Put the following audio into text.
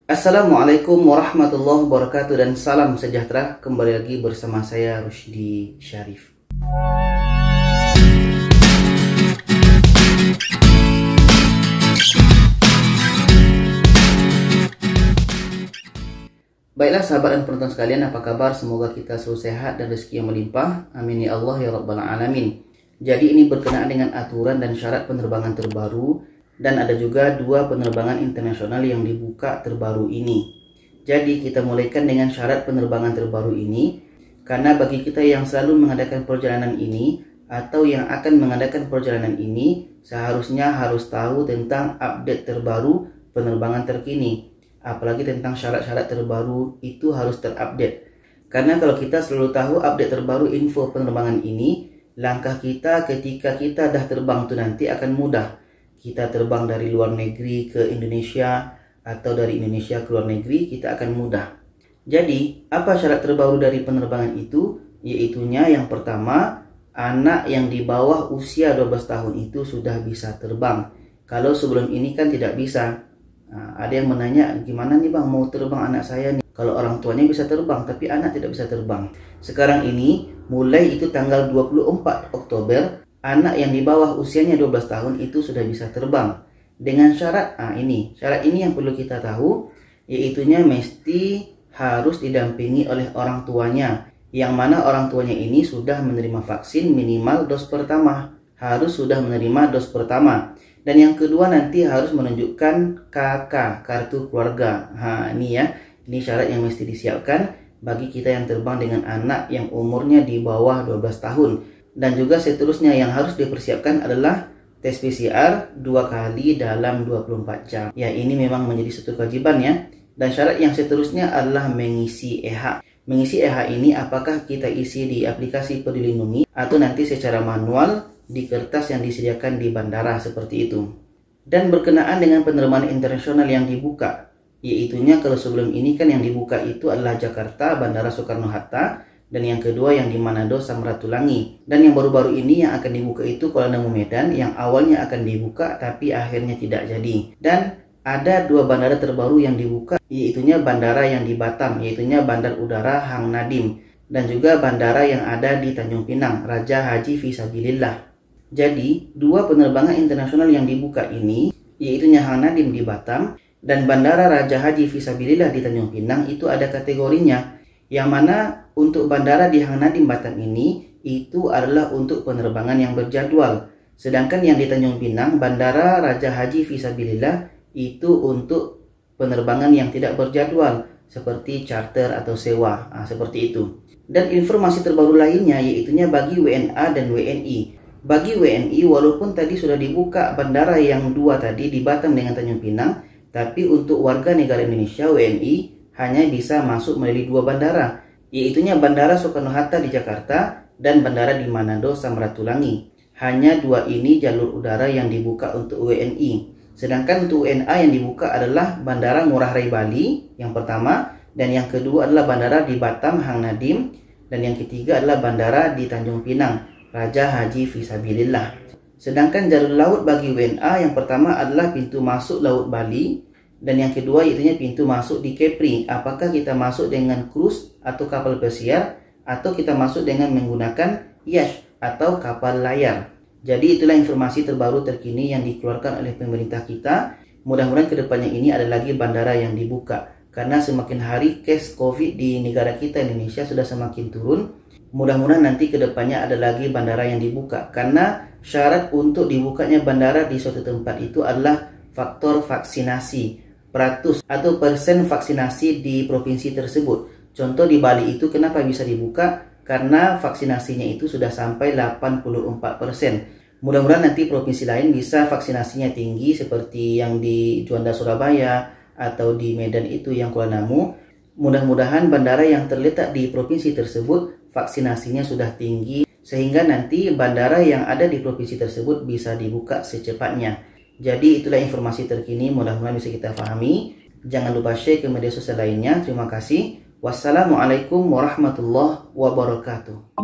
Assalamualaikum warahmatullahi wabarakatuh dan salam sejahtera. Kembali lagi bersama saya Rusdi Syarif. Baiklah sahabat dan penonton sekalian, apa kabar? Semoga kita selalu sehat dan rezeki yang melimpah. Amin ya Allah ya Rabbal Alamin. Jadi ini berkenaan dengan aturan dan syarat penerbangan terbaru, dan ada juga 2 penerbangan internasional yang dibuka terbaru ini. Jadi kita mulaikan dengan syarat penerbangan terbaru ini, karena bagi kita yang selalu mengadakan perjalanan ini atau yang akan mengadakan perjalanan ini, seharusnya harus tahu tentang update terbaru penerbangan terkini. Apalagi tentang syarat-syarat terbaru itu harus terupdate. Karena kalau kita selalu tahu update terbaru info penerbangan ini, langkah kita ketika kita dah terbang itu nanti akan mudah. Kita terbang dari luar negeri ke Indonesia atau dari Indonesia ke luar negeri, kita akan mudah. Jadi, apa syarat terbaru dari penerbangan itu? Yaitunya yang pertama, anak yang di bawah usia 12 tahun itu sudah bisa terbang. Kalau sebelum ini kan tidak bisa. Ada yang menanya, gimana nih bang mau terbang anak saya nih? Kalau orang tuanya bisa terbang tapi anak tidak bisa terbang. Sekarang ini mulai itu tanggal 24 Oktober, anak yang di bawah usianya 12 tahun itu sudah bisa terbang. Dengan syarat, syarat ini yang perlu kita tahu, yaitunya mesti harus didampingi oleh orang tuanya. Yang mana orang tuanya ini sudah menerima vaksin minimal dos pertama. Harus sudah menerima dos pertama. Dan yang kedua nanti harus menunjukkan KK, kartu keluarga. Ini syarat yang mesti disiapkan bagi kita yang terbang dengan anak yang umurnya di bawah 12 tahun. Dan juga seterusnya yang harus dipersiapkan adalah tes PCR 2 kali dalam 24 jam. Ya, ini memang menjadi satu kewajiban ya. Dan syarat yang seterusnya adalah mengisi EH. Mengisi EH ini apakah kita isi di aplikasi Peduli Lindungi atau nanti secara manual di kertas yang disediakan di bandara seperti itu. Dan berkenaan dengan penerbangan internasional yang dibuka, yaitunya kalau sebelum ini kan yang dibuka itu adalah Jakarta, Bandara Soekarno-Hatta, dan yang kedua yang di Manado Samratulangi. Dan yang baru-baru ini yang akan dibuka itu Kuala Namu Medan, yang awalnya akan dibuka tapi akhirnya tidak jadi. Dan ada 2 bandara terbaru yang dibuka, yaitunya bandara yang di Batam, yaitunya Bandar Udara Hang Nadim, dan juga bandara yang ada di Tanjung Pinang, Raja Haji Fisabilillah. Jadi 2 penerbangan internasional yang dibuka ini, yaitunya Hang Nadim di Batam dan Bandara Raja Haji Fisabilillah di Tanjung Pinang, itu ada kategorinya. Yang mana untuk bandara di Hang Nadim Batam ini itu adalah untuk penerbangan yang berjadwal. Sedangkan yang di Tanjung Pinang, Bandara Raja Haji Fisabilillah itu untuk penerbangan yang tidak berjadwal seperti charter atau sewa, seperti itu. Dan informasi terbaru lainnya yaitunya bagi WNA dan WNI. Bagi WNI, walaupun tadi sudah dibuka bandara yang 2 tadi di Batam dengan Tanjung Pinang, tapi untuk warga negara Indonesia WNI hanya bisa masuk melalui 2 bandara, yaitunya Bandara Soekarno-Hatta di Jakarta dan Bandara di Manado Samratulangi. Hanya 2 ini jalur udara yang dibuka untuk WNI. Sedangkan untuk WNA yang dibuka adalah Bandara Ngurah Rai Bali yang pertama, dan yang kedua adalah bandara di Batam Hang Nadim, dan yang ketiga adalah bandara di Tanjung Pinang Raja Haji Fisabilillah. Sedangkan jalur laut bagi WNA yang pertama adalah pintu masuk Laut Bali, dan yang kedua yaitunya pintu masuk di Kepri. Apakah kita masuk dengan cruise atau kapal pesiar, atau kita masuk dengan menggunakan yacht atau kapal layar. Jadi itulah informasi terbaru terkini yang dikeluarkan oleh pemerintah kita. Mudah-mudahan kedepannya ini ada lagi bandara yang dibuka. Karena semakin hari case COVID di negara kita Indonesia sudah semakin turun. Mudah-mudahan nanti kedepannya ada lagi bandara yang dibuka. Karena syarat untuk dibukanya bandara di suatu tempat itu adalah faktor vaksinasi. Peratus atau persen vaksinasi di provinsi tersebut. Contoh di Bali itu kenapa bisa dibuka? Karena vaksinasinya itu sudah sampai 84%. Mudah-mudahan nanti provinsi lain bisa vaksinasinya tinggi seperti yang di Juanda Surabaya atau di Medan itu yang Kuala Namu. Mudah-mudahan bandara yang terletak di provinsi tersebut vaksinasinya sudah tinggi sehingga nanti bandara yang ada di provinsi tersebut bisa dibuka secepatnya. Jadi itulah informasi terkini, mudah-mudahan bisa kita pahami. Jangan lupa share ke media sosial lainnya. Terima kasih. Wassalamualaikum warahmatullahi wabarakatuh.